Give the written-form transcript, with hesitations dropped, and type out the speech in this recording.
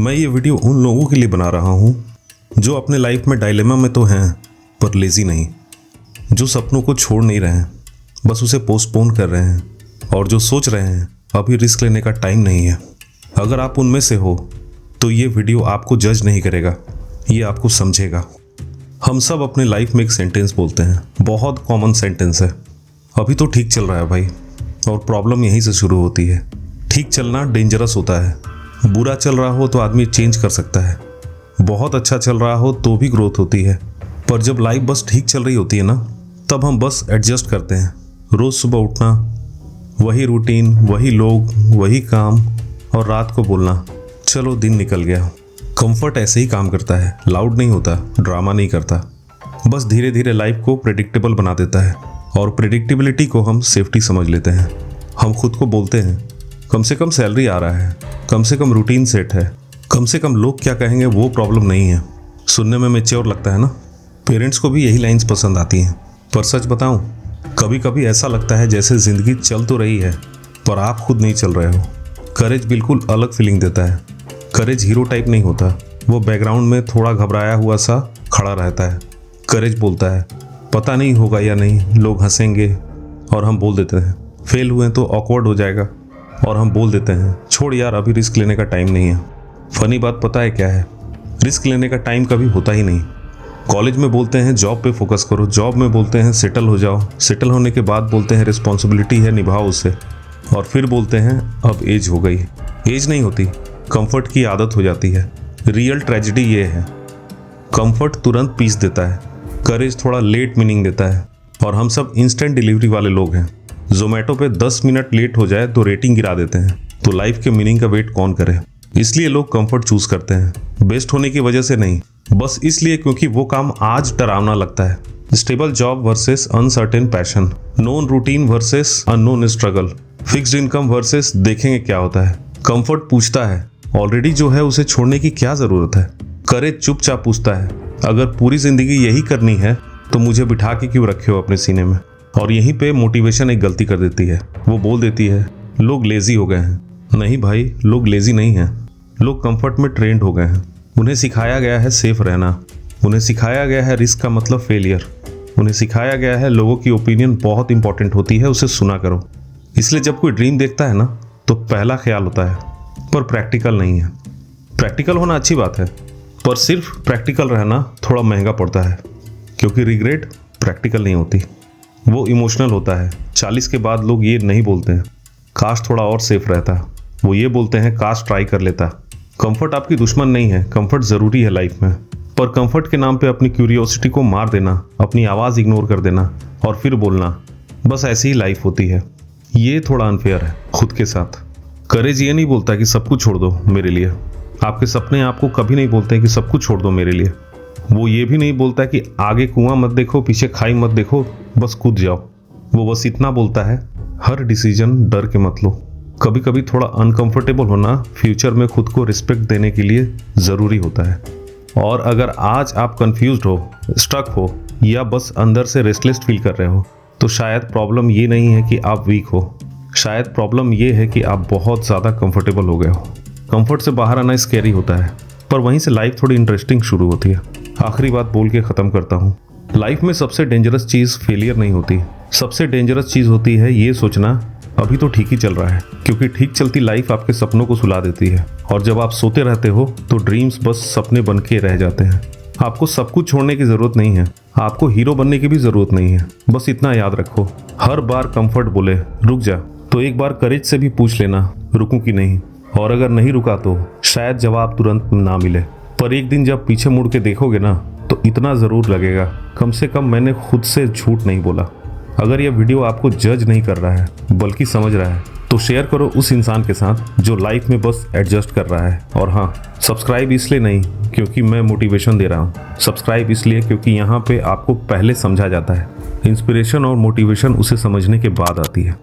मैं ये वीडियो उन लोगों के लिए बना रहा हूँ जो अपने लाइफ में डायलेमा में तो हैं पर लेज़ी नहीं, जो सपनों को छोड़ नहीं रहे हैं, बस उसे पोस्टपोन कर रहे हैं, और जो सोच रहे हैं अभी रिस्क लेने का टाइम नहीं है। अगर आप उनमें से हो तो ये वीडियो आपको जज नहीं करेगा, ये आपको समझेगा। हम सब अपने लाइफ में एक सेंटेंस बोलते हैं, बहुत कॉमन सेंटेंस है, अभी तो ठीक चल रहा है भाई। और प्रॉब्लम यहीं से शुरू होती है। ठीक चलना डेंजरस होता है। बुरा चल रहा हो तो आदमी चेंज कर सकता है, बहुत अच्छा चल रहा हो तो भी ग्रोथ होती है। पर जब लाइफ बस ठीक चल रही होती है ना, तब हम बस एडजस्ट करते हैं। रोज़ सुबह उठना, वही रूटीन, वही लोग, वही काम, और रात को बोलना चलो दिन निकल गया। कंफर्ट ऐसे ही काम करता है, लाउड नहीं होता, ड्रामा नहीं करता, बस धीरे धीरे लाइफ को प्रेडिक्टेबल बना देता है। और प्रेडिक्टेबिलिटी को हम सेफ्टी समझ लेते हैं। हम खुद को बोलते हैं कम से कम सैलरी आ रहा है, कम से कम रूटीन सेट है, कम से कम लोग क्या कहेंगे वो प्रॉब्लम नहीं है। सुनने में मैच्योर लगता है ना। पेरेंट्स को भी यही लाइंस पसंद आती हैं। पर सच बताऊं, कभी कभी ऐसा लगता है जैसे ज़िंदगी चल तो रही है पर आप खुद नहीं चल रहे हो। करेज बिल्कुल अलग फीलिंग देता है। करेज हीरो टाइप नहीं होता, वो बैकग्राउंड में थोड़ा घबराया हुआ सा खड़ा रहता है। करेज बोलता है पता नहीं होगा या नहीं, लोग हंसेंगे, और हम बोल देते हैं फेल हुए तो ऑकवर्ड हो जाएगा, और हम बोल देते हैं छोड़ यार अभी रिस्क लेने का टाइम नहीं है। फनी बात पता है क्या है? रिस्क लेने का टाइम कभी होता ही नहीं। कॉलेज में बोलते हैं जॉब पे फोकस करो, जॉब में बोलते हैं सेटल हो जाओ, सेटल होने के बाद बोलते हैं रिस्पॉन्सिबिलिटी है निभाओ उसे, और फिर बोलते हैं अब एज हो गई। एज नहीं होती, कंफर्ट की आदत हो जाती है। रियल ट्रेजेडी ये है, कंफर्ट तुरंत पीस देता है, करेज थोड़ा लेट मीनिंग देता है, और हम सब इंस्टेंट डिलीवरी वाले लोग हैं। जोमेटो पे 10 मिनट लेट हो जाए तो रेटिंग गिरा देते हैं, तो लाइफ के मीनिंग का वेट कौन करे? इसलिए लोग कंफर्ट चूज करते हैं, बेस्ट होने की वजह से नहीं, बस इसलिए क्योंकि वो काम आज डरावना लगता है। Stable job versus uncertain passion, known routine versus unknown struggle, fixed income versus देखेंगे क्या होता है। कंफर्ट पूछता है ऑलरेडी जो है उसे छोड़ने की क्या जरूरत है। करेज चुपचाप पूछता है अगर पूरी जिंदगी यही करनी है तो मुझे बिठा के क्यों रखे हो अपने सीने में। और यहीं पे मोटिवेशन एक गलती कर देती है, वो बोल देती है लोग लेजी हो गए हैं। नहीं भाई, लोग लेजी नहीं हैं, लोग कंफर्ट में ट्रेंड हो गए हैं। उन्हें सिखाया गया है सेफ रहना, उन्हें सिखाया गया है रिस्क का मतलब फेलियर, उन्हें सिखाया गया है लोगों की ओपिनियन बहुत इंपॉर्टेंट होती है, उसे सुना करो। इसलिए जब कोई ड्रीम देखता है ना तो पहला ख्याल होता है पर प्रैक्टिकल नहीं है। प्रैक्टिकल होना अच्छी बात है, पर सिर्फ प्रैक्टिकल रहना थोड़ा महंगा पड़ता है, क्योंकि रिग्रेट प्रैक्टिकल नहीं होती, वो इमोशनल होता है। 40 के बाद लोग ये नहीं बोलते हैं काश थोड़ा और सेफ रहता, वो ये बोलते हैं काश ट्राई कर लेता। कंफर्ट आपकी दुश्मन नहीं है, कंफर्ट ज़रूरी है लाइफ में, पर कंफर्ट के नाम पे अपनी क्यूरियोसिटी को मार देना, अपनी आवाज़ इग्नोर कर देना, और फिर बोलना बस ऐसी ही लाइफ होती है, ये थोड़ा अनफेयर है खुद के साथ। करेज ये नहीं बोलता कि सब कुछ छोड़ दो मेरे लिए, आपके सपने आपको कभी नहीं बोलते कि सब कुछ छोड़ दो मेरे लिए। वो ये भी नहीं बोलता कि आगे कुआं मत देखो, पीछे खाई मत देखो, बस कूद जाओ। वो बस इतना बोलता है हर डिसीजन डर के मत लो। कभी कभी थोड़ा अनकंफर्टेबल होना फ्यूचर में खुद को रिस्पेक्ट देने के लिए ज़रूरी होता है। और अगर आज आप कंफ्यूज्ड हो, स्टक हो, या बस अंदर से रेस्टलेस फील कर रहे हो, तो शायद प्रॉब्लम ये नहीं है कि आप वीक हो, शायद प्रॉब्लम ये है कि आप बहुत ज़्यादा कंफर्टेबल हो गए हो। कंफर्ट से बाहर आना स्कैरी होता है, पर वहीं से लाइफ थोड़ी इंटरेस्टिंग शुरू होती है। आखिरी बात बोल के ख़त्म करता हूँ, लाइफ में सबसे डेंजरस चीज़ फेलियर नहीं होती, सबसे डेंजरस चीज़ होती है ये सोचना अभी तो ठीक ही चल रहा है, क्योंकि ठीक चलती लाइफ आपके सपनों को सुला देती है, और जब आप सोते रहते हो तो ड्रीम्स बस सपने बन के रह जाते हैं। आपको सब कुछ छोड़ने की ज़रूरत नहीं है, आपको हीरो बनने की भी ज़रूरत नहीं है। बस इतना याद रखो, हर बार कंफर्ट बोले रुक जा तो एक बार करेज से भी पूछ लेना रुकूं कि नहीं, और अगर नहीं रुका तो शायद जवाब तुरंत ना मिले, पर एक दिन जब पीछे मुड़ के देखोगे ना तो इतना ज़रूर लगेगा कम से कम मैंने खुद से झूठ नहीं बोला। अगर यह वीडियो आपको जज नहीं कर रहा है बल्कि समझ रहा है, तो शेयर करो उस इंसान के साथ जो लाइफ में बस एडजस्ट कर रहा है। और हाँ, सब्सक्राइब इसलिए नहीं क्योंकि मैं मोटिवेशन दे रहा हूँ, सब्सक्राइब इसलिए क्योंकि यहाँ पे आपको पहले समझा जाता है। इंस्पिरेशन और मोटिवेशन उसे समझने के बाद आती है।